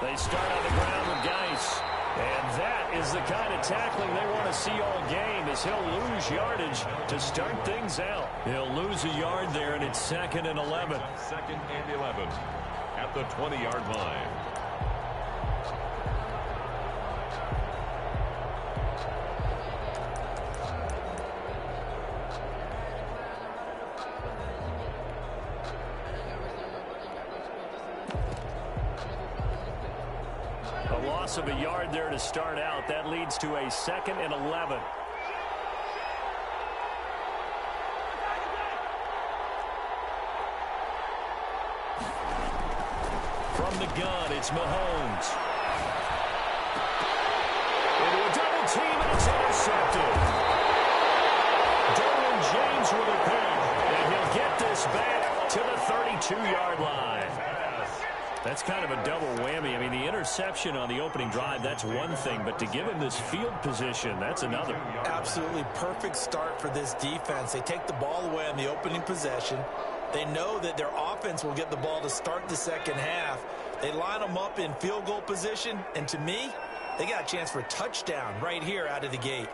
They start on the ground with Geis. And that is the kind of tackling they want to see all game, as he'll lose yardage to start things out. He'll lose a yard there, and it's 2nd and 11. 2nd and 11 at the 20-yard line. Loss of a yard there to start out. That leads to a 2nd and 11. From the gun, it's Mahomes. Into a double team, and it's intercepted. Derwin James with a pick, and he'll get this back to the 32-yard line. That's kind of a double whammy. I mean, the interception on the opening drive, that's one thing, but to give him this field position, that's another. Absolutely perfect start for this defense. They take the ball away on the opening possession. They know that their offense will get the ball to start the second half. They line them up in field goal position, and to me, they got a chance for a touchdown right here out of the gate.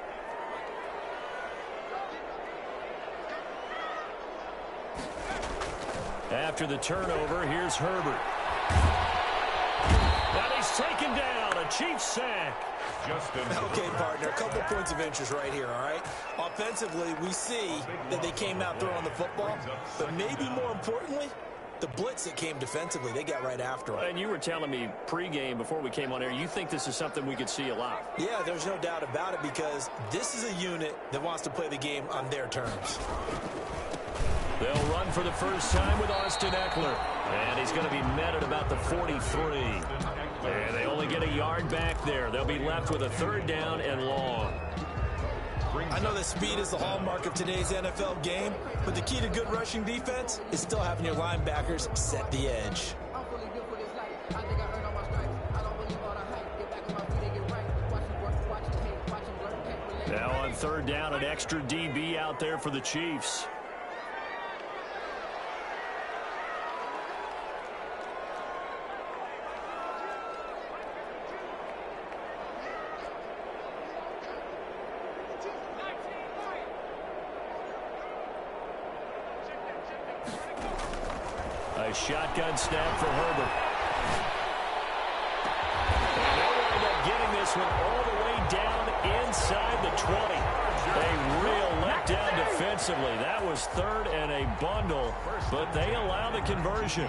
After the turnover, here's Herbert. And he's taken down, a Chiefs sack. Okay, partner, a couple points of interest right here, all right? Offensively, we see that they came out throwing the football, but maybe more importantly, the blitz that came defensively, they got right after them. And you were telling me pregame before we came on air, you think this is something we could see a lot. Yeah, there's no doubt about it, because this is a unit that wants to play the game on their terms. They'll run for the first time with Austin Eckler. And he's going to be met at about the 43. And they only get a yard back there. They'll be left with a 3rd down and long. I know that speed is the hallmark of today's NFL game, but the key to good rushing defense is still having your linebackers set the edge. Now on 3rd down, an extra DB out there for the Chiefs. A shotgun snap for Herbert. And they'll wind up getting this one all the way down inside the 20. A real letdown defensively. That was 3rd and a bundle, but they allow the conversion.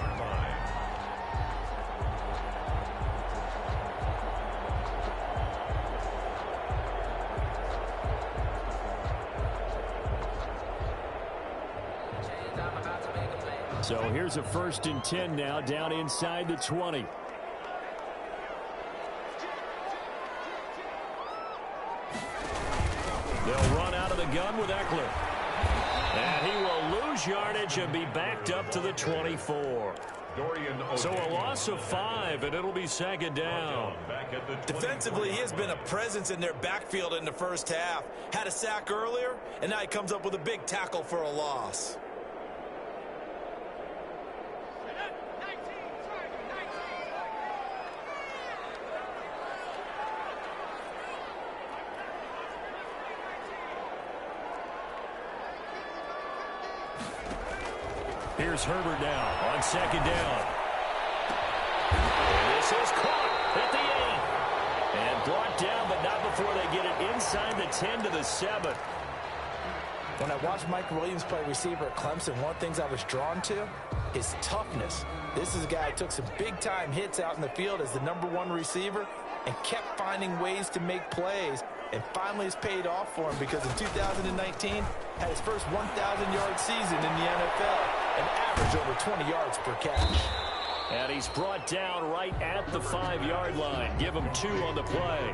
So here's a 1st and 10 now, down inside the 20. They'll run out of the gun with Eckler. And he will lose yardage and be backed up to the 24. So a loss of 5, and it'll be 2nd down. Defensively, he has been a presence in their backfield in the first half. Had a sack earlier, and now he comes up with a big tackle for a loss. Here's Herbert now on 2nd down. And this is caught at the 8. And brought down, but not before they get it inside the 10 to the 7. When I watched Mike Williams play receiver at Clemson, one of the things I was drawn to, his toughness. This is a guy who took some big-time hits out in the field as the #1 receiver and kept finding ways to make plays. And finally it's paid off for him, because in 2019 had his first 1,000-yard season in the NFL and averaged over 20 yards per catch. And he's brought down right at the 5-yard line. Give him 2 on the play.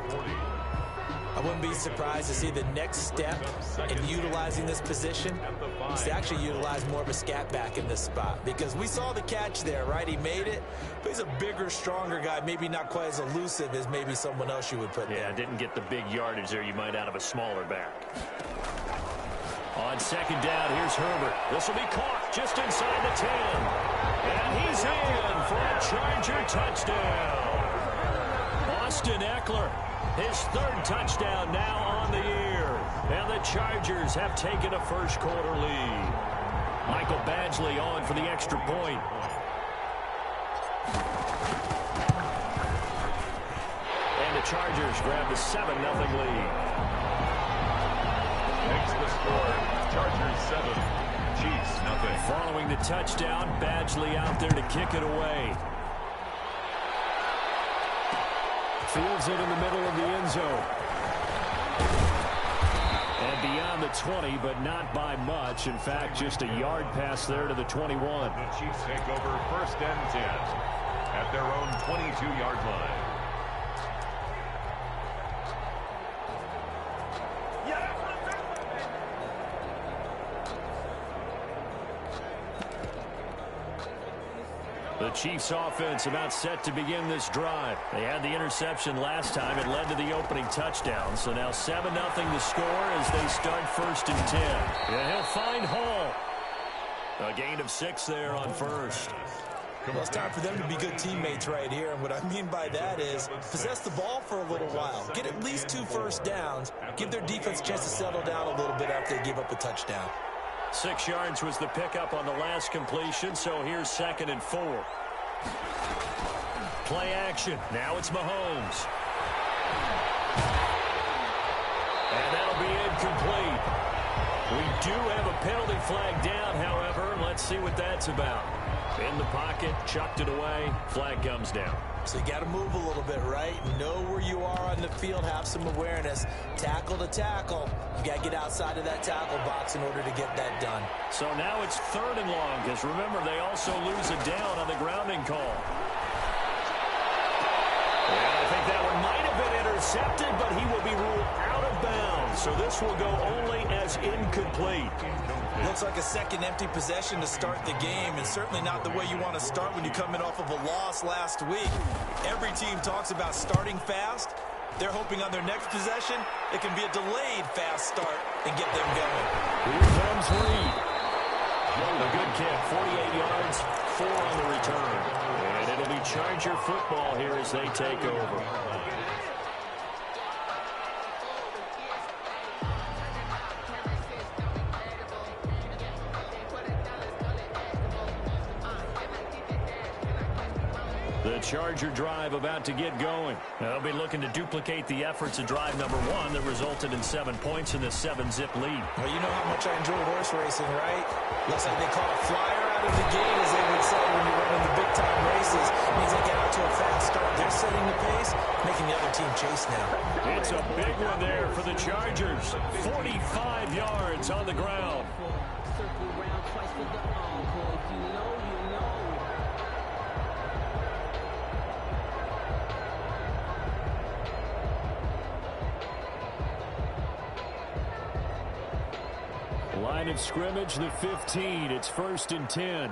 I wouldn't be surprised to see the next step in utilizing this position is to actually utilize more of a scat back in this spot, because we saw the catch there, right? He made it, but he's a bigger, stronger guy, maybe not quite as elusive as maybe someone else you would put there. Yeah, didn't get the big yardage there you might out of a smaller back. On 2nd down, here's Herbert. This will be caught just inside the 10. And he's in for a Charger touchdown. Austin Eckler, his third touchdown now on the year. And the Chargers have taken a first-quarter lead. Michael Badgley on for the extra point. And the Chargers grab the 7-0 lead. Makes the score. Chargers 7, Chiefs nothing. Following the touchdown, Badgley out there to kick it away. Fields it in the middle of the end zone. And beyond the 20, but not by much. In fact, just a yard pass there to the 21. The Chiefs take over 1st and 10 at their own 22-yard line. The Chiefs offense about set to begin this drive. They had the interception last time. It led to the opening touchdown. So now 7-0 the score as they start 1st and 10. And he'll find Hall. A gain of 6 there on first. Well, it's time for them to be good teammates right here. And what I mean by that is possess the ball for a little while. Get at least 2 first downs. Give their defense a chance to settle down a little bit after they give up a touchdown. 6 yards was the pickup on the last completion, so here's 2nd and 4. Play action. Now it's Mahomes. And that'll be incomplete. We do have a penalty flag down, however. Let's see what that's about. In the pocket, chucked it away. Flag comes down. So you got to move a little bit, right? Know where you are on the field, have some awareness. Tackle to tackle. You got to get outside of that tackle box in order to get that done. So now it's 3rd and long, because remember, they also lose a down on the grounding call. And I think that one might have been intercepted, but he will be ruled out of bounds. So this will go only as incomplete. Looks like a second empty possession to start the game, and certainly not the way you want to start when you're coming off of a loss last week. Every team talks about starting fast. They're hoping on their next possession it can be a delayed fast start and get them going. Here comes Reed. A good kick, 48 yards, 4 on the return. And it'll be Charger football here as they take over. The Charger drive about to get going. They'll be looking to duplicate the efforts of drive number 1 that resulted in 7 points in the 7-zip lead. Well, you know how much I enjoy horse racing, right? Looks like they caught a flyer out of the gate, as they would say when you're running the big-time races. Means they get out to a fast start. They're setting the pace, making the other team chase now. It's a big one there for the Chargers. 45 yards on the ground. Line of scrimmage, the 15. It's 1st and 10.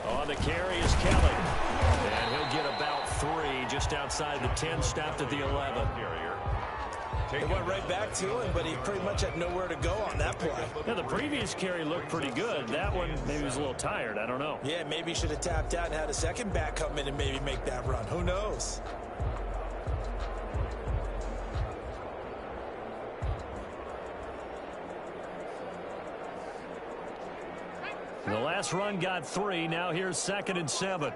On the carry is Kelly. And he'll get about 3 just outside the 10, stopped at the 11. They went right back to him, but he pretty much had nowhere to go on that play. Yeah, the previous carry looked pretty good. That one, maybe he was a little tired. I don't know. Yeah, maybe he should have tapped out and had a second back come in and maybe make that run. Who knows? The last run got 3. Now here's 2nd and 7.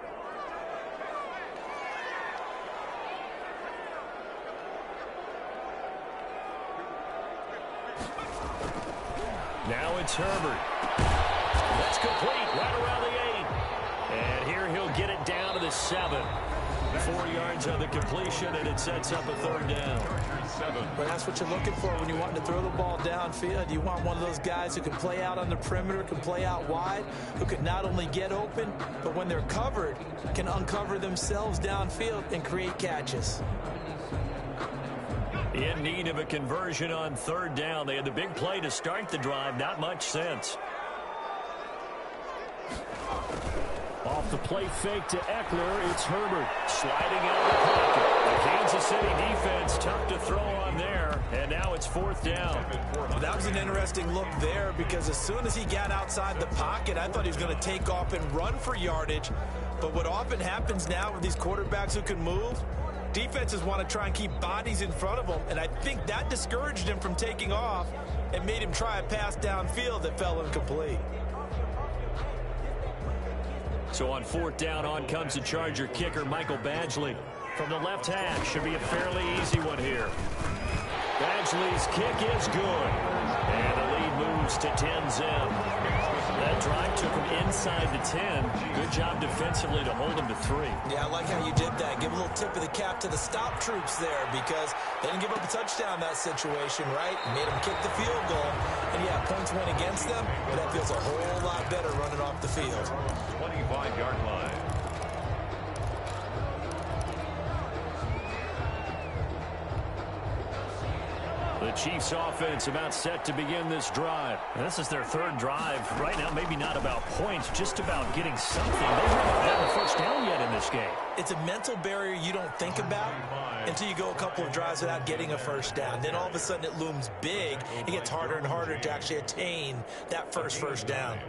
Now it's Herbert. That's complete right around the 8. And here he'll get it down to the 7. 4 yards on the completion, and it sets up a 3rd down. But that's what you're looking for when you want to throw the ball downfield. You want one of those guys who can play out on the perimeter, can play out wide, who can not only get open, but when they're covered, can uncover themselves downfield and create catches. In need of a conversion on 3rd down. They had the big play to start the drive. Not much sense. Off the play fake to Eckler, it's Herbert sliding out of the pocket. The Kansas City defense That's tough to throw on there, and now it's 4th down. Well, that was an interesting look there because as soon as he got outside the pocket, I thought he was going to take off and run for yardage. But what often happens now with these quarterbacks who can move, defenses want to try and keep bodies in front of them, and I think that discouraged him from taking off and made him try a pass downfield that fell incomplete. So on 4th down, on comes the Charger kicker, Michael Badgley. From the left hash, should be a fairly easy one here. Badgley's kick is good. And the lead moves to 10-zip. That drive took him inside the 10. Good job defensively to hold him to 3. Yeah, I like how you did that. Give a little tip of the cap to the stop troops there because they didn't give up a touchdown in that situation, right? Made them kick the field goal. And, yeah, points went against them, but that feels a whole lot better running off the field. 25-yard line. The Chiefs offense about set to begin this drive. And this is their 3rd drive. Right now, maybe not about points, just about getting something. They haven't gotten a first down yet in this game. It's a mental barrier you don't think about until you go a couple of drives without getting a first down. Then all of a sudden it looms big. It gets harder and harder to actually attain that first down.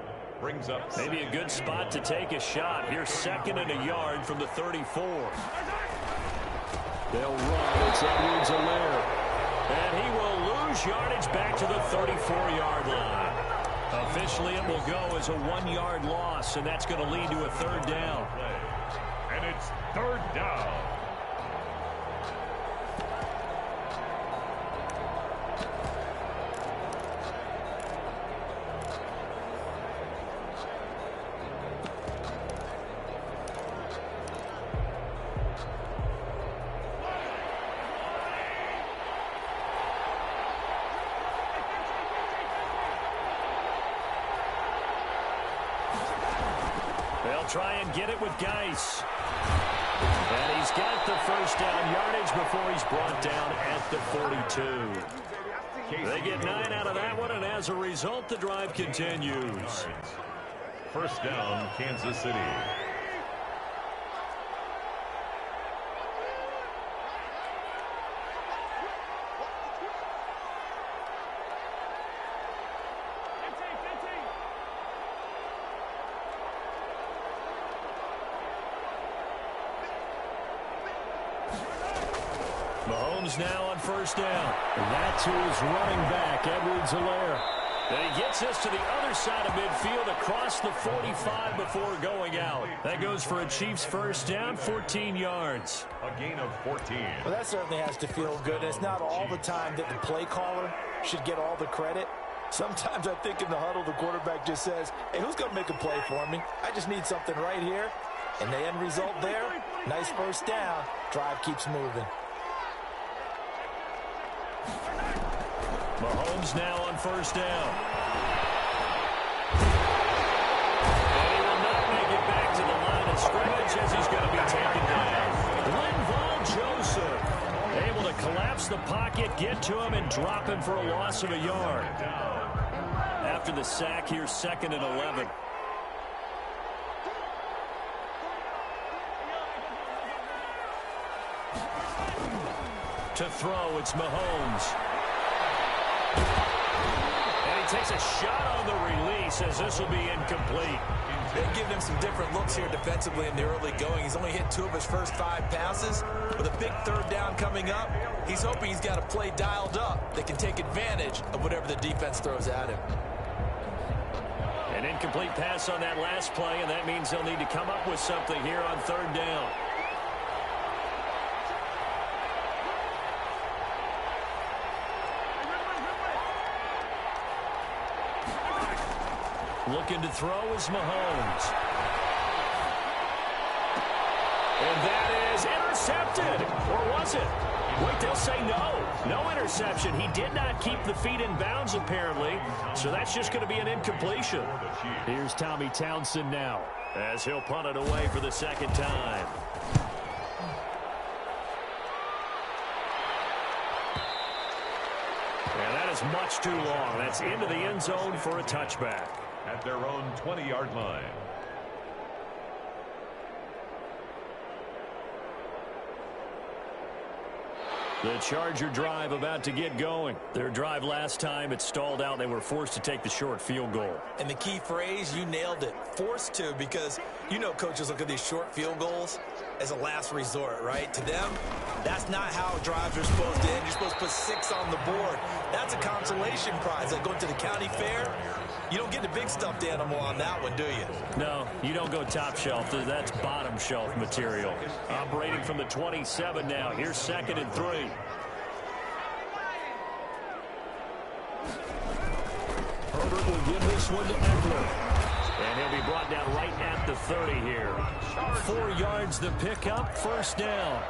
Brings up maybe a good spot to take a shot. Here's 2nd and a yard from the 34. They'll run. It's Edwards-Helaire. And he will lose yardage back to the 34-yard line. Officially, it will go as a 1-yard loss, and that's going to lead to a 3rd down. And it's 3rd down. They'll try and get it with Geis. And he's got the first down yardage before he's brought down at the 42. They get 9 out of that one, and as a result, the drive continues. 1st down, Kansas City. Mahomes now on 1st down. And that's who is running back, Edwards-Helaire. And he gets this to the other side of midfield across the 45 before going out. That goes for a Chiefs 1st down, 14 yards. A gain of 14. Well, that certainly has to feel good. It's not all the time that the play caller should get all the credit. Sometimes I think in the huddle, the quarterback just says, hey, who's going to make a play for me? I just need something right here. And the end result there, nice 1st down. Drive keeps moving. Mahomes now on 1st down. And he will not make it back to the line of scrimmage as he's going to be taken down. Linval Joseph able to collapse the pocket, get to him, and drop him for a loss of a yard. After the sack, here's 2nd and 11. To throw, it's Mahomes. And he takes a shot on the release as this will be incomplete. They've given him some different looks here defensively in the early going. He's only hit 2 of his first 5 passes. With a big 3rd down coming up, he's hoping he's got a play dialed up that can take advantage of whatever the defense throws at him. An incomplete pass on that last play, and that means they'll need to come up with something here on 3rd down. Looking to throw is Mahomes. And that is intercepted. Or was it? Wait, they'll say no. No interception. He did not keep the feet in bounds, apparently. So that's just going to be an incompletion. Here's Tommy Townsend now, as he'll punt it away for the 2nd time. And that is much too long. That's into the end zone for a touchback. At their own 20-yard line. The Charger drive about to get going. Their drive last time, it stalled out. They were forced to take the short field goal. And the key phrase, you nailed it, forced to, because you know coaches look at these short field goals as a last resort, right? To them, that's not how drives are supposed to end. You're supposed to put 6 on the board. That's a consolation prize. Like going to the county fair, you don't get the big stuffed animal on that one, do you? No, you don't go top shelf. That's bottom shelf material. Operating from the 27 now. Here's 2nd and 3. Herbert will give this one to Eckler. And he'll be brought down right at the 30 here. 4 yards the pickup, 1st down.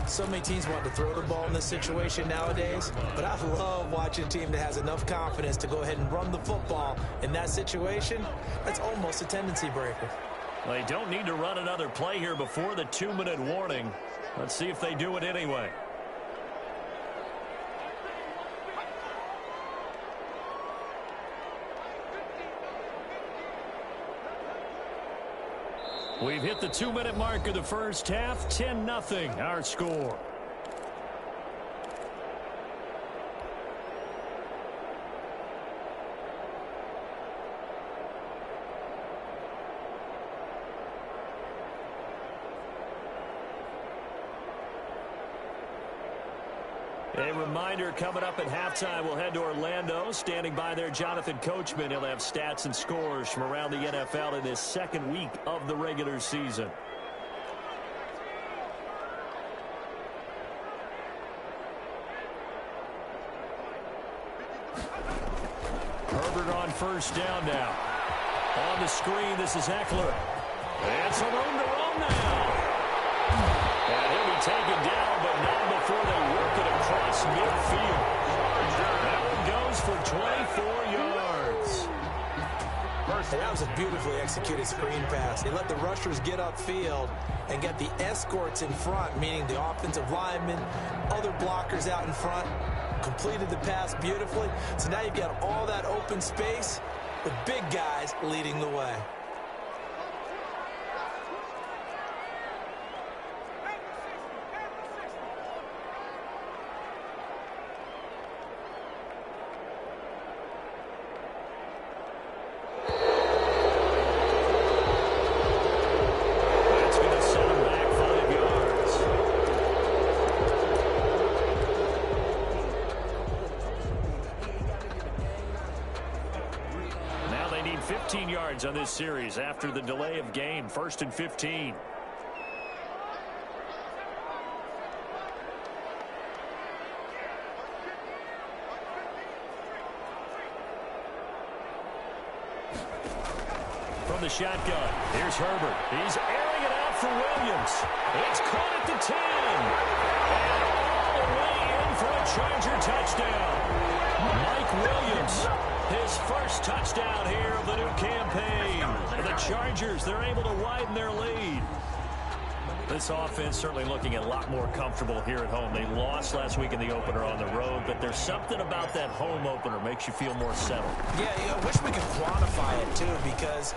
So many teams want to throw the ball in this situation nowadays, but I love watching a team that has enough confidence to go ahead and run the football. In that situation, that's almost a tendency breaker. They don't need to run another play here before the 2-minute warning. Let's see if they do it anyway. We've hit the 2-minute mark of the first half. 10-0 our score. A reminder, coming up at halftime, we'll head to Orlando. Standing by there, Jonathan Coachman. He'll have stats and scores from around the NFL in his 2nd week of the regular season. Herbert on 1st down now. On the screen, this is Eckler. And some room to run now. And he'll be taken down, but not before they work it across midfield. That one goes for 24 yards. And that was a beautifully executed screen pass. They let the rushers get upfield and get the escorts in front, meaning the offensive linemen, other blockers out in front, completed the pass beautifully. So now you've got all that open space with big guys leading the way. On this series after the delay of game. 1st and 15. From the shotgun, here's Herbert. He's airing it out for Williams. It's caught at the 10. And all the way in for a Charger touchdown. Mike Williams, his 1st touchdown here of the new campaign. The Chargers, they're able to widen their lead. This offense certainly looking a lot more comfortable here at home. They lost last week in the opener on the road, but there's something about that home opener makes you feel more settled. Yeah, I wish we could quantify it, too, because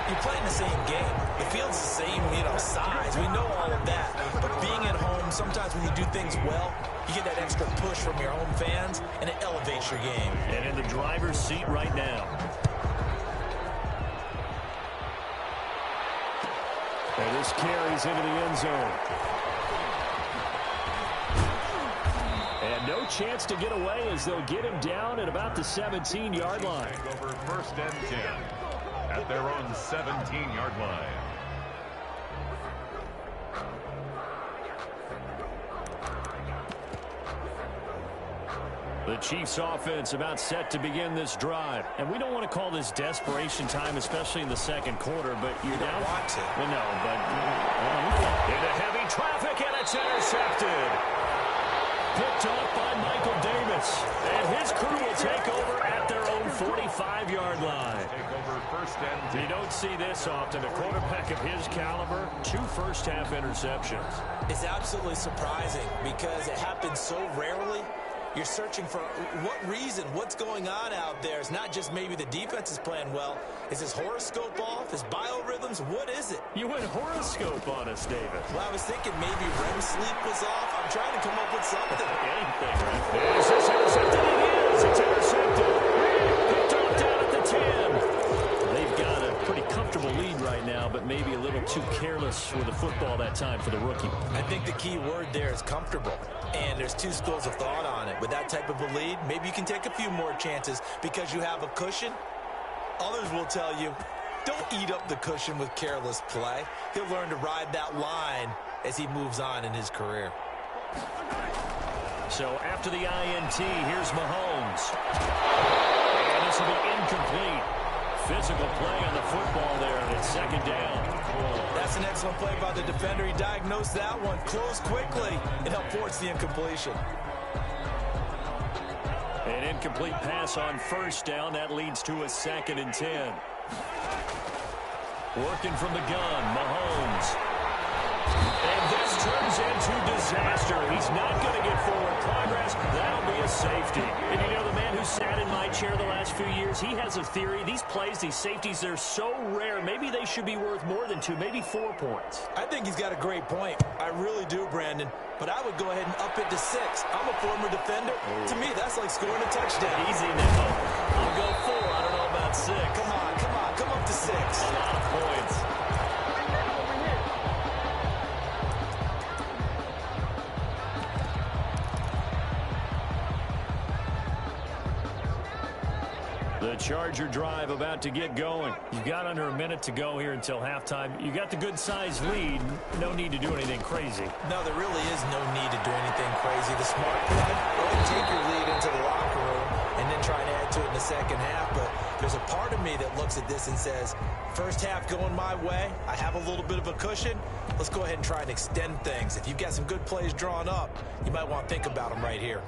you're playing the same game. The field's the same, size. We know all of that. But being at home, sometimes when you do things well, you get that extra push from your home fans, and it elevates your game. And in the driver's seat right now. And this carries into the end zone. And no chance to get away as they'll get him down at about the 17-yard line. Over 1st and 10 at their own 17-yard line. The Chiefs offense about set to begin this drive. And we don't want to call this desperation time, especially in the 2nd quarter, but you don't want to. Well, no, but into heavy traffic, and it's intercepted. Picked off by Michael Davis. And his crew will take over at their own 45-yard line. Take over 1st and 10. You don't see this often. A quarterback of his caliber, 2 first-half interceptions. It's absolutely surprising because it happens so rarely. You're searching for what reason, what's going on out there. It's not just maybe the defense is playing well. Is his horoscope off? His biorhythms? What is it? You went horoscope on us, David. Well, I was thinking maybe REM sleep was off. I'm trying to come up with something. success with the football that time for the rookie. I think the key word there is comfortable. And there's two schools of thought on it. With that type of a lead, maybe you can take a few more chances because you have a cushion. Others will tell you, don't eat up the cushion with careless play. He'll learn to ride that line as he moves on in his career. So after the INT, here's Mahomes. And this will be incomplete. Physical play on the football there, and it's second down. That's an excellent play by the defender. He diagnosed that one, closed quickly, and helped force the incompletion. An incomplete pass on first down. That leads to a 2nd and 10. Working from the gun, Mahomes. And this turns into disaster. He's not going to get forward progress. That'll be a safety. And you know, the man who sat in my chair the last few years, he has a theory. These plays, these safeties, they're so rare. Maybe they should be worth more than 2, maybe 4 points. I think he's got a great point. I really do, Brandon. But I would go ahead and up it to 6. I'm a former defender. To me, that's like scoring a touchdown. Easy now. I'll go 4. I don't know about 6. Come on. Come up to 6. A lot of points. The Charger drive about to get going. You've got under a minute to go here until halftime. You got the good-sized lead. No need to do anything crazy. No, there really is no need to do anything crazy. The smart play, go ahead and take your lead into the locker room and then try and add to it in the second half. But there's a part of me that looks at this and says, first half going my way. I have a little bit of a cushion. Let's go ahead and try and extend things. If you've got some good plays drawn up, you might want to think about them right here.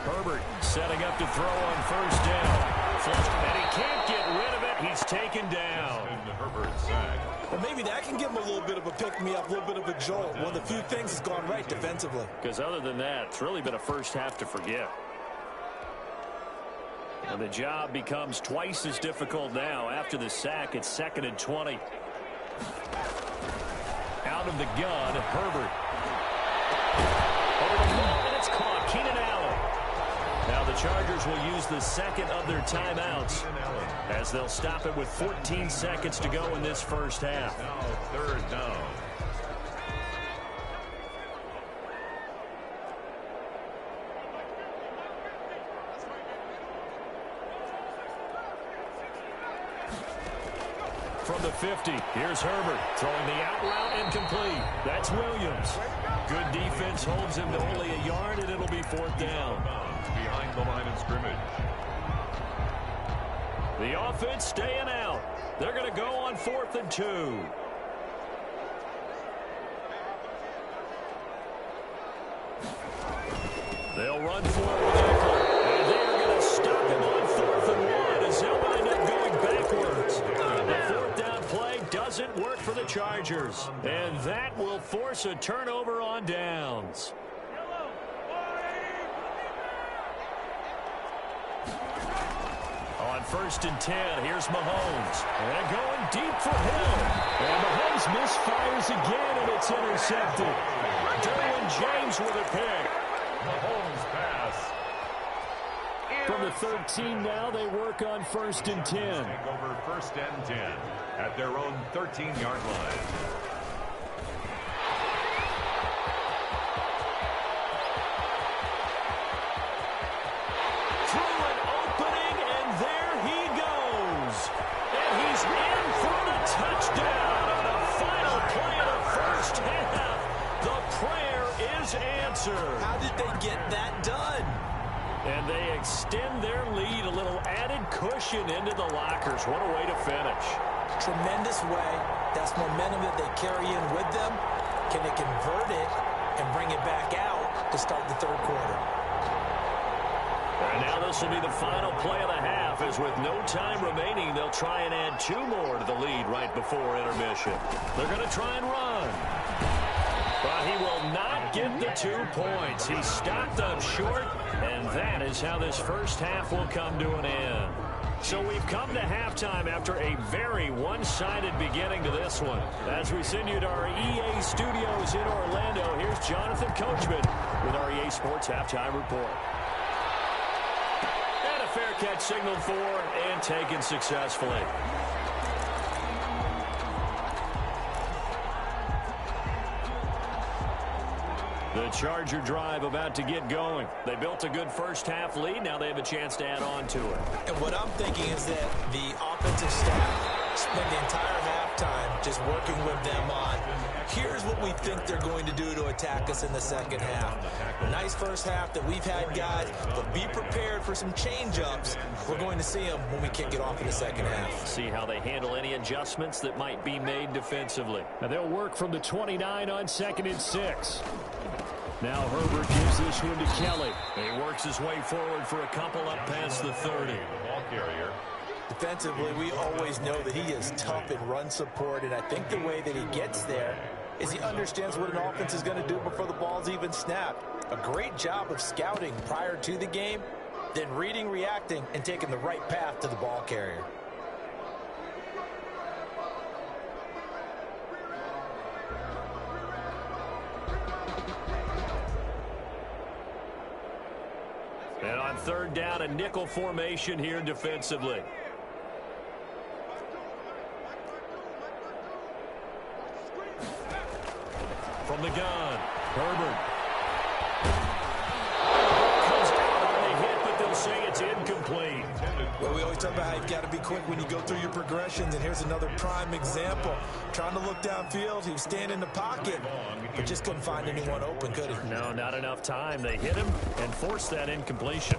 Herbert setting up to throw on first down. And he can't get rid of it. He's taken down. Herbert sack. Well, maybe that can give him a little bit of a pick-me-up, a little bit of a jolt. One of the few things that's gone right defensively. Because other than that, it's really been a first half to forget. And the job becomes twice as difficult now. After the sack, it's 2nd and 20. Out of the gun, Herbert. Over the ball, and it's caught. Keenan Allen. Now the Chargers will use the second of their timeouts as they'll stop it with 14 seconds to go in this first half. Now 3rd down. From the 50, here's Herbert throwing the out route incomplete. That's Williams. Good defense holds him to only a yard, and it'll be 4th down. Behind the line of scrimmage. The offense staying out. They're going to go on 4th and 2. They'll run forward with Eckler. And they're going to stop him on 4th and 1 as they'll wind up going backwards. The 4th down play doesn't work for the Chargers. And that will force a turnover on downs. On 1st and 10, here's Mahomes. And going deep for Hill. And Mahomes misfires again, and it's intercepted. Derwin James with a pick. Mahomes pass. From the 13 now, they work on 1st and 10. Take over 1st and 10 at their own 13-yard line. How did they get that done? And they extend their lead, a little added cushion into the lockers. What a way to finish. Tremendous way. That's momentum that they carry in with them. Can they convert it and bring it back out to start the 3rd quarter? And now this will be the final play of the half, as with no time remaining, they'll try and add 2 more to the lead right before intermission. They're going to try and run. But he will not get the 2 points. He stopped up short, and that is how this first half will come to an end. So we've come to halftime after a very one-sided beginning to this one. As we send you to our EA studios in Orlando, here's Jonathan Coachman with our EA Sports Halftime Report. catch signaled for and taken successfully. The Charger drive about to get going. They built a good first-half lead. Now they have a chance to add on to it. And what I'm thinking is that the offensive staff spent the entire halftime just working with them on, here's what we think they're going to do to attack us in the second half. Nice first half that we've had, guys, but be prepared for some change-ups. We're going to see them when we kick it off in the second half. See how they handle any adjustments that might be made defensively. Now they'll work from the 29 on 2nd and 6. Now Herbert gives this one to Kelly. He works his way forward for a couple up past the 30. Ball carrier. Defensively, we always know that he is tough in run support, and I think the way that he gets there is he understands what an offense is going to do before the ball's even snapped. A great job of scouting prior to the game, then reading, reacting, and taking the right path to the ball carrier. And on 3rd down, a nickel formation here defensively. From the gun, Herbert. Comes out on the hit, but they'll say it's incomplete. Well, we always talk about how you've got to be quick when you go through your progressions, and here's another prime example. Trying to look downfield, he was standing in the pocket, but just couldn't find anyone open, could he? No, not enough time. They hit him and forced that incompletion.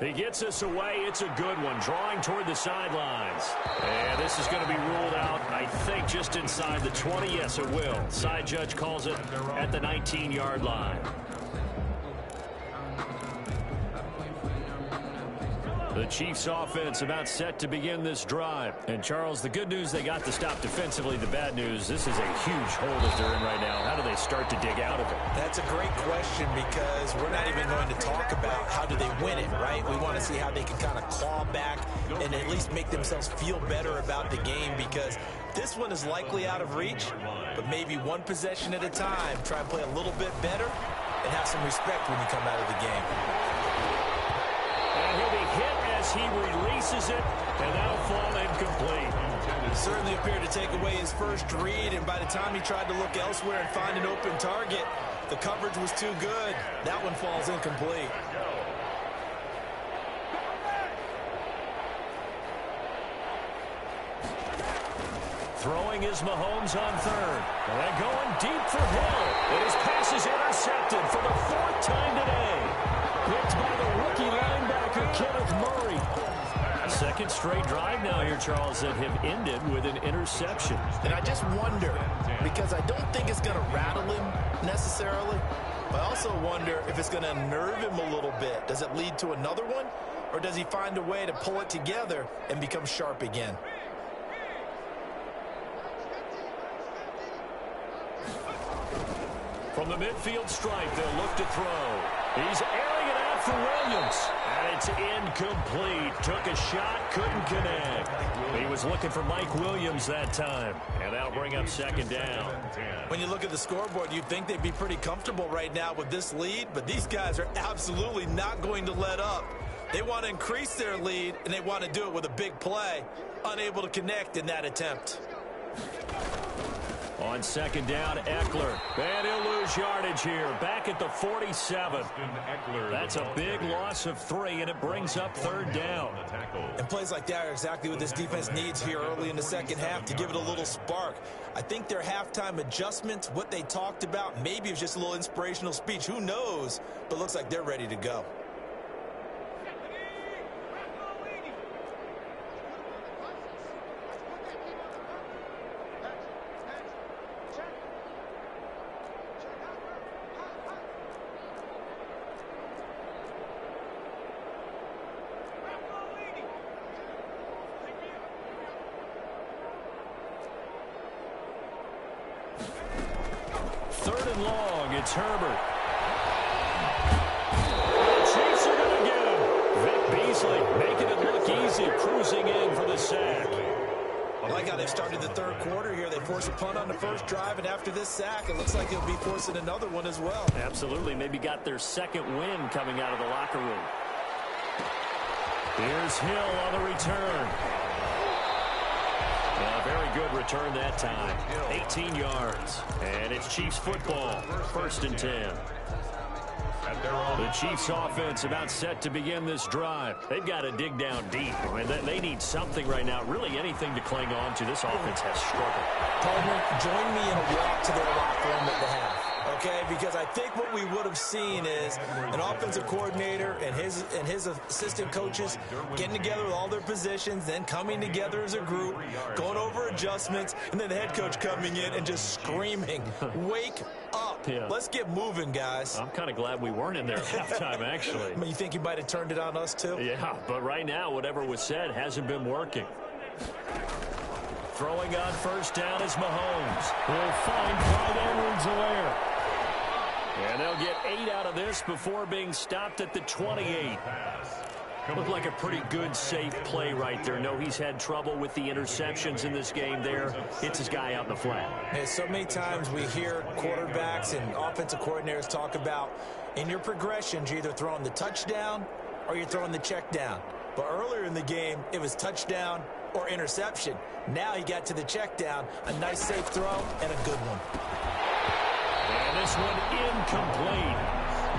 He gets us away. It's a good one. Drawing toward the sidelines. And this is going to be ruled out, I think, just inside the 20. Yes, it will. Side judge calls it at the 19-yard line. The Chiefs offense about set to begin this drive. And, Charles, the good news, they got the stop defensively. The bad news, this is a huge hole that they're in right now. How do they start to dig out of it? That's a great question, because we're not even going to talk about how do they win it, right? We want to see how they can kind of claw back and at least make themselves feel better about the game, because this one is likely out of reach, but maybe one possession at a time. Try and play a little bit better and have some respect when you come out of the game. And he'll be hit as he releases it, and that'll fall incomplete. Certainly appeared to take away his first read, and by the time he tried to look elsewhere and find an open target, the coverage was too good. That one falls incomplete. Throwing is Mahomes on 3rd. And going deep for Hill. And his pass is intercepted for the 4th time today. Picked by the rookie linebacker, Kenneth Murray. Second straight drive now here, Charles, that have ended with an interception. And I just wonder, because I don't think it's going to rattle him necessarily, but I also wonder if it's going to unnerve him a little bit. Does it lead to another one, or does he find a way to pull it together and become sharp again? From the midfield stripe, they'll look to throw. He's airing it out for Williams. And it's incomplete. Took a shot, couldn't connect. He was looking for Mike Williams that time. And that'll bring up 2nd down. When you look at the scoreboard, you'd think they'd be pretty comfortable right now with this lead, but these guys are absolutely not going to let up. They want to increase their lead, and they want to do it with a big play. Unable to connect in that attempt. On 2nd down, Eckler. And he'll lose yardage here. Back at the 47. That's a big loss of 3, and it brings up 3rd down. And plays like that are exactly what this defense needs here early in the second half to give it a little spark. I think their halftime adjustments, what they talked about, maybe it was just a little inspirational speech. Who knows? But looks like they're ready to go. It's Herbert. The Chiefs are going to get him. Vic Beasley making it look easy, cruising in for the sack. I like how they've started the 3rd quarter here. They force a punt on the first drive, and after this sack, it looks like they'll be forcing another one as well. Absolutely. Maybe got their 2nd win coming out of the locker room. Here's Hill on the return. Very good return that time. 18 yards. And it's Chiefs football. 1st and 10. The Chiefs offense about set to begin this drive. They've got to dig down deep. I mean, they need something right now, really anything to cling on to. This offense has struggled. Partner, join me in a walk to their locker room at the half. Okay, because I think what we would have seen is an offensive coordinator and his assistant coaches getting together with all their positions, then coming together as a group, going over adjustments, and then the head coach coming in and just screaming, "Wake up! Yeah. Let's get moving, guys." I'm kind of glad we weren't in there at halftime, actually. I mean, you think he might have turned it on us too? Yeah, but right now, whatever was said hasn't been working. Throwing on 1st down is Mahomes. He'll find Clyde Edwards-Helaire. And they'll get 8 out of this before being stopped at the 28. Looked like a pretty good, safe play right there. No, he's had trouble with the interceptions in this game there. Hits his guy out in the flat. And so many times we hear quarterbacks and offensive coordinators talk about in your progressions, you're either throwing the touchdown or you're throwing the check down. But earlier in the game, it was touchdown or interception. Now he got to the check down, a nice safe throw, and a good one. And this one incomplete.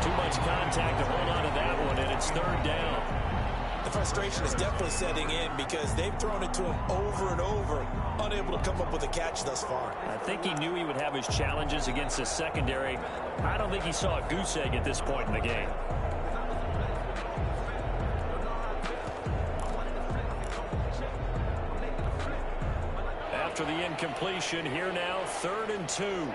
Too much contact to hold on to that one, and it's 3rd down. The frustration is definitely setting in because they've thrown it to him over and over, unable to come up with a catch thus far. I think he knew he would have his challenges against the secondary. I don't think he saw a goose egg at this point in the game. After the incompletion, here now, 3rd and 2.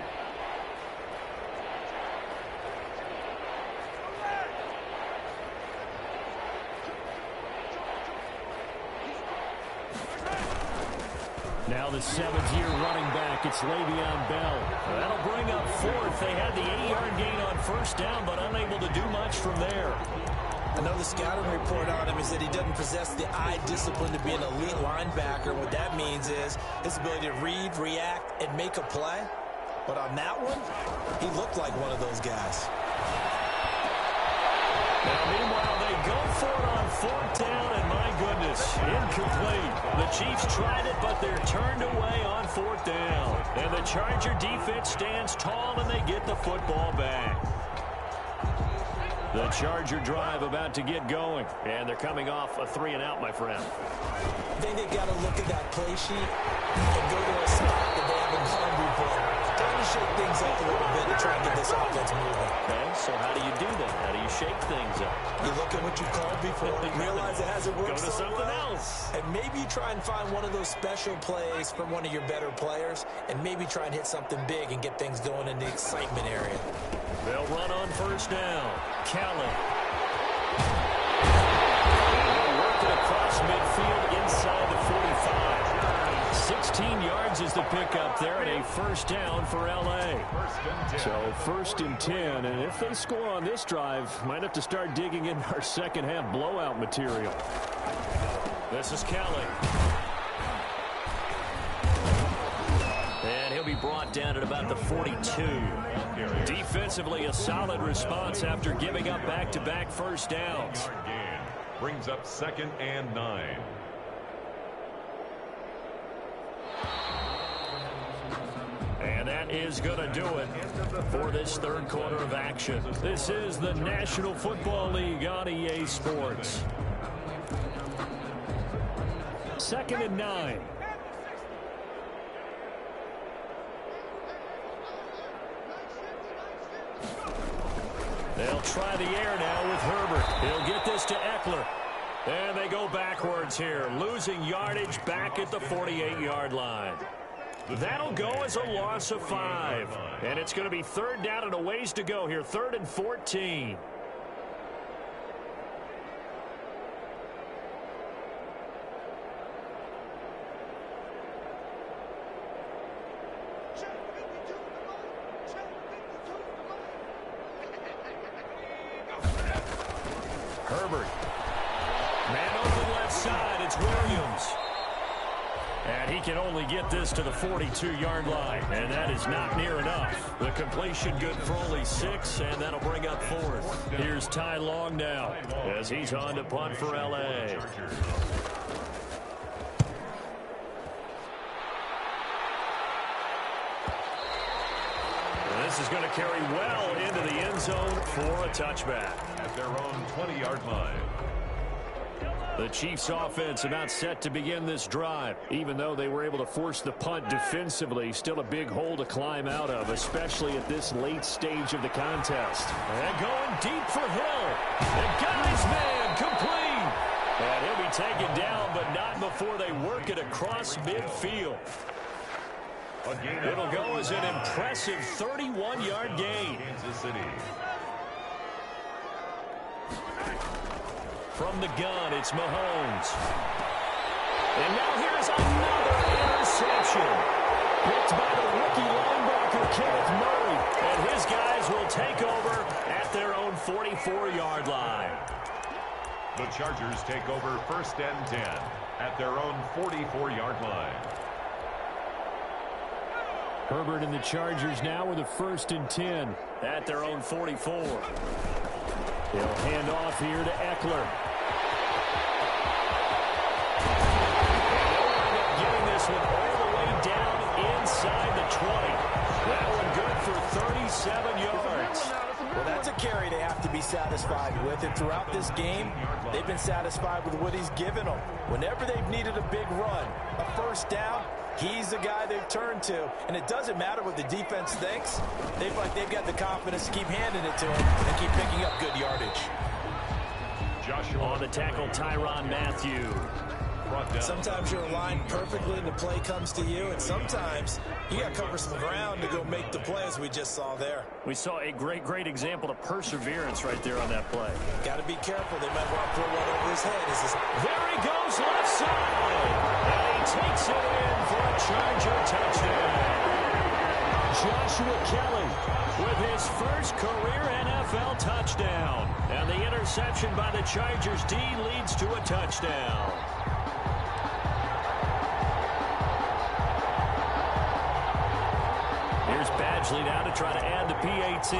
Now the 7th-year running back, it's Le'Veon Bell. That'll bring up 4th. They had the 8-yard gain on 1st down, but unable to do much from there. I know the scouting report on him is that he doesn't possess the eye discipline to be an elite linebacker. What that means is his ability to read, react, and make a play. But on that one, he looked like one of those guys. Now, meanwhile, they go for it on 4th down, and my goodness, incomplete. The Chiefs tried it, but they're turned away on 4th down. And the Charger defense stands tall, and they get the football back. The Charger drive about to get going, and they're coming off a 3-and-out, my friend. I think they've got to look at that play sheet and go to a spot that they haven't gone before. Trying to shake things up a little bit to try and get this offense moving. Okay, so how do you do that? How do you shake things up? You look at what you called before, realize it hasn't worked Go to so something well, else. and maybe you try and find one of those special plays from one of your better players, and maybe try and hit something big and get things going in the excitement area. They'll run on 1st down. Kelly. Work it across midfield inside the 45. 16 yards is the pickup there, and a 1st down for L.A. So 1st and 10, and if they score on this drive, might have to start digging in our second-half blowout material. This is Kelly. And he'll be brought down at about the 42. Defensively, a solid response after giving up back-to-back 1st downs. Brings up 2nd and 9. And that is going to do it for this 3rd quarter of action. This is the National Football League on EA Sports. 2nd and 9. They'll try the air now with Herbert. He'll get this to Eckler. And they go backwards here, losing yardage back at the 48-yard line. That'll go as a loss of 5. And it's going to be 3rd down and a ways to go here, 3rd and 14. Herbert. Man open left side, it's Williams. And he can only get this to the 42-yard line, and that is not near enough. The completion good for only 6, and that'll bring up 4th. Here's Ty Long now as he's on to punt for L.A. This is going to carry well into the end zone for a touchback. At their own 20-yard line. The Chiefs offense about set to begin this drive. Even though they were able to force the punt defensively, still a big hole to climb out of, especially at this late stage of the contest. And going deep for Hill. And got his man complete. And he'll be taken down, but not before they work it across midfield. It'll go as an impressive 31-yard gain. Kansas City. From the gun, it's Mahomes. And now here's another interception. Picked by the rookie linebacker, Kenneth Murray. And his guys will take over at their own 44-yard line. The Chargers take over 1st and 10 at their own 44-yard line. Herbert and the Chargers now with a 1st and 10. At their own 44. They'll hand off here to Eckler. Getting this one all the way down inside the 20. That one good for 37 yards. Well, that's a carry they have to be satisfied with. And throughout this game, they've been satisfied with what he's given them. Whenever they've needed a big run, a 1st down, he's the guy they've turned to. And it doesn't matter what the defense thinks. They've got the confidence to keep handing it to him and keep picking up good yardage. Joshua on the tackle, Tyrann Mathieu. Sometimes you're aligned perfectly and the play comes to you, and sometimes you got to cover some ground to go make the play, as we just saw there. We saw a great example of perseverance right there on that play. Got to be careful. They might want to throw one over his head. There he goes, left side. And he takes it in for a Charger touchdown. Joshua Kelly with his first career NFL touchdown. And the interception by the Chargers D leads to a touchdown. Here's Badgley now to try to add the PAT.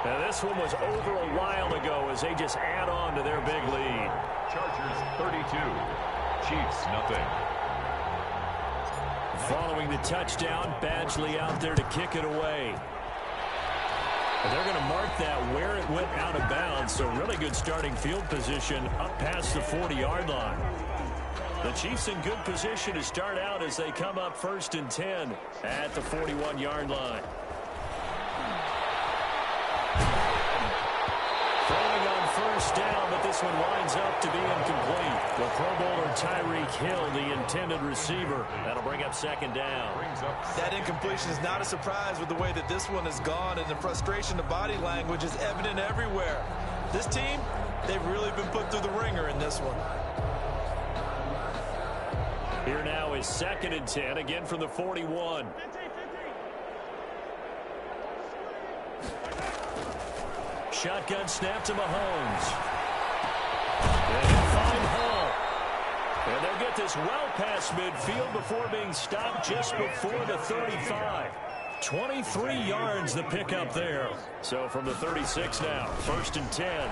Now this one was over a while ago as they just add on to their big lead. Chargers 32, Chiefs nothing. Following the touchdown, Badgley out there to kick it away. And they're going to mark that where it went out of bounds, so really good starting field position up past the 40-yard line. The Chiefs in good position to start out as they come up 1st and 10 at the 41-yard line. Throwing on 1st down, but this one winds up to be incomplete. The Pro Bowler Tyreek Hill, the intended receiver. That'll bring up 2nd down. That incompletion is not a surprise with the way that this one has gone, and the frustration, the body language is evident everywhere. This team, they've really been put through the ringer in this one. Here now is 2nd and 10, again from the 41. Shotgun snap to Mahomes. And he'll find Hall. And they'll get this well past midfield before being stopped just before the 35. 23 yards the pickup there. So from the 36 now, 1st and 10.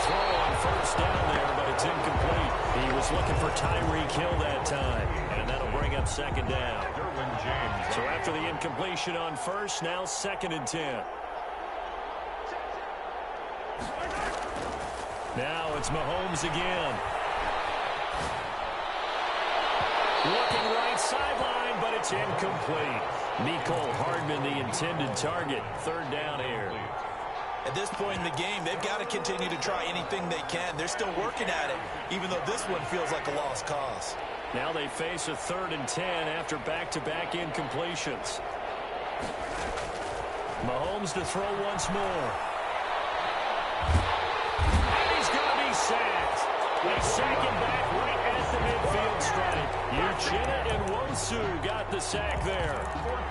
Throw on 1st down there, but it's incomplete. He was looking for Tyreek Hill that time, and that'll bring up 2nd down. So after the incompletion on 1st, now 2nd and 10. Now it's Mahomes again. Looking right sideline, but it's incomplete. Mecole Hardman, the intended target. 3rd down here. At this point in the game, they've got to continue to try anything they can. They're still working at it, even though this one feels like a lost cause. Now they face a 3rd and 10 after back-to-back incompletions. Mahomes to throw once more. And he's going to be sacked. They sack him back right at the midfield. field stripe. Uchenna Nwosu got the sack there.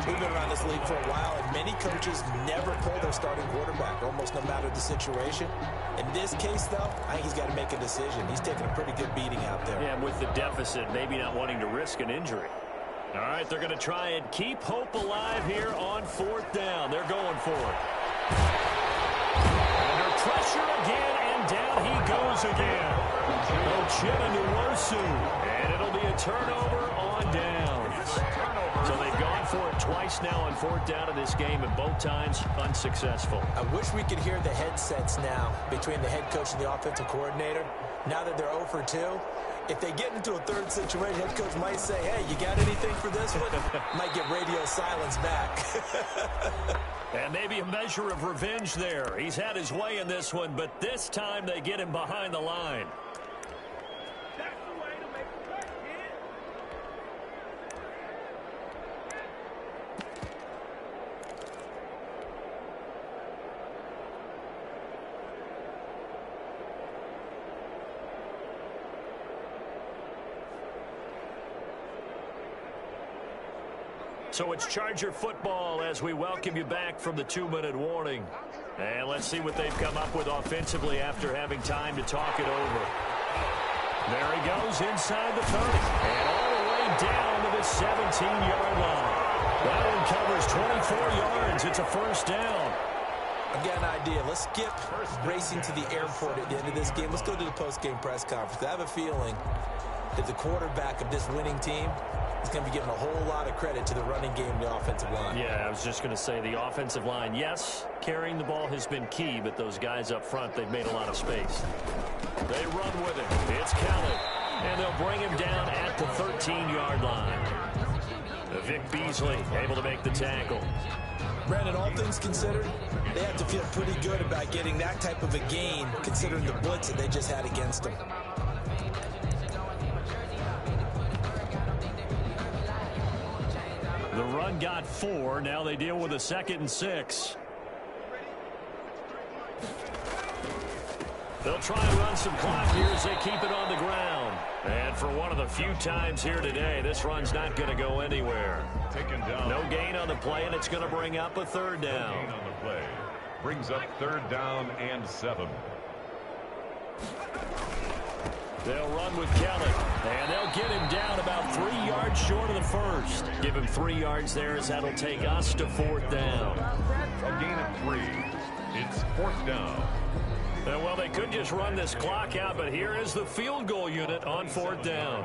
We've been around this league for a while, and many coaches never pull their starting quarterback, almost no matter the situation. In this case, though, I think he's got to make a decision. He's taking a pretty good beating out there. Yeah, with the deficit, maybe not wanting to risk an injury. All right, they're going to try and keep hope alive here on 4th down. They're going for it. Under pressure again, and down he goes again. Uchenna Nwosu, and it'll be a turnover on downs. So they've gone for it twice now on 4th down in this game, and both times unsuccessful. I wish we could hear the headsets now between the head coach and the offensive coordinator. Now that they're 0 for 2, if they get into a third situation, head coach might say, hey, you got anything for this one? Might get radio silence back. And maybe a measure of revenge there. He's had his way in this one, but this time they get him behind the line. So it's Charger football as we welcome you back from the 2-minute warning. And let's see what they've come up with offensively after having time to talk it over. There he goes inside the 30. And all the way down to the 17-yard line. That one covers 24 yards. It's a 1st down. I've got an idea. Let's skip racing to the airport at the end of this game. Let's go to the post-game press conference. I have a feeling that the quarterback of this winning team is going to be giving a whole lot of credit to the running game and the offensive line. Yeah, I was just going to say the offensive line, yes, carrying the ball has been key, but those guys up front, they've made a lot of space. They run with it. It's Kelly, and they'll bring him down at the 13-yard line. Vic Beasley able to make the tackle. Brandon, all things considered, they have to feel pretty good about getting that type of a gain, considering the blitz that they just had against them. The run got 4. Now they deal with a 2nd and 6. They'll try and run some clock here as they keep it on the ground. And for one of the few times here today, this run's not going to go anywhere. Taken down. No gain on the play, and it's going to bring up a 3rd down. No gain on the play. Brings up 3rd down and 7. They'll run with Kelly, and they'll get him down about 3 yards short of the 1st. Give him 3 yards there as that'll take us to 4th down. A gain of 3. It's 4th down. Well, they could just run this clock out, but here is the field goal unit on 4th down.